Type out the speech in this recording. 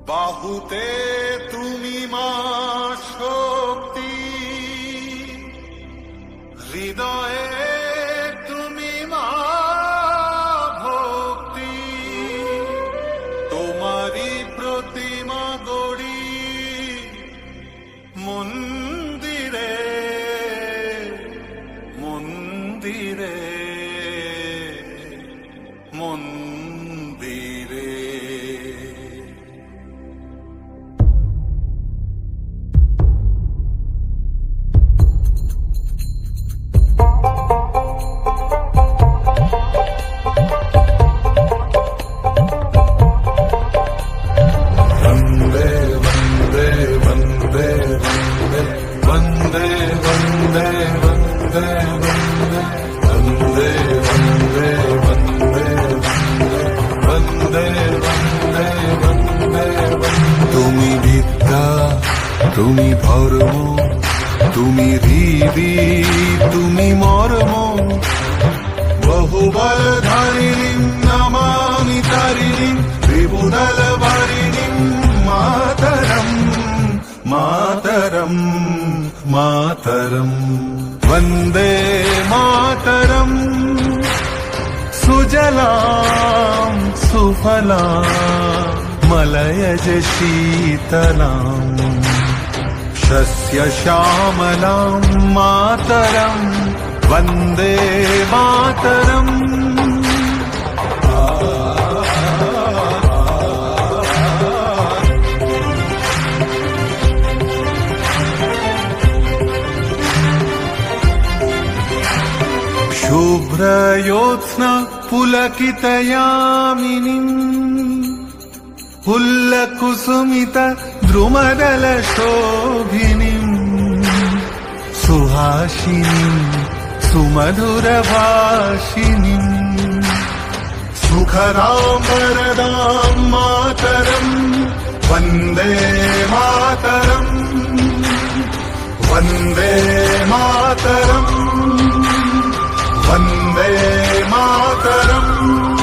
বাহুতে তুমি মা শক্তি, হৃদয়ে তুমি মা ভক্তি। তোমারই প্রতিমা গড়ি মন্দিরে মন্দিরে মন্দিরে। তুমি বিদ্যা, তুমি ধর্ম, তুমি হৃদি, তুমি মর্ম। বহুবল ধারিণী নমামি তারিণী, ত্রিভুদল ভারিণী মাতরম মাতরম মাতরম। वन्दे मातरम्। सुजलां सुफलां मलयज शीतलां, शस्यश्यामलां मातरम् वन्दे मातरम्। शुभ्रयोत्स्ना पुलकितयामिनीम्, पुल्लकुसुमित द्रुमदलशोभिनीम्, सुहासिनीम् सुमधुरभाषिणीम्, सुखदां वरदां मातरम् वन्दे मातरम् वन्दे मातरम् वन्दे मातरम्।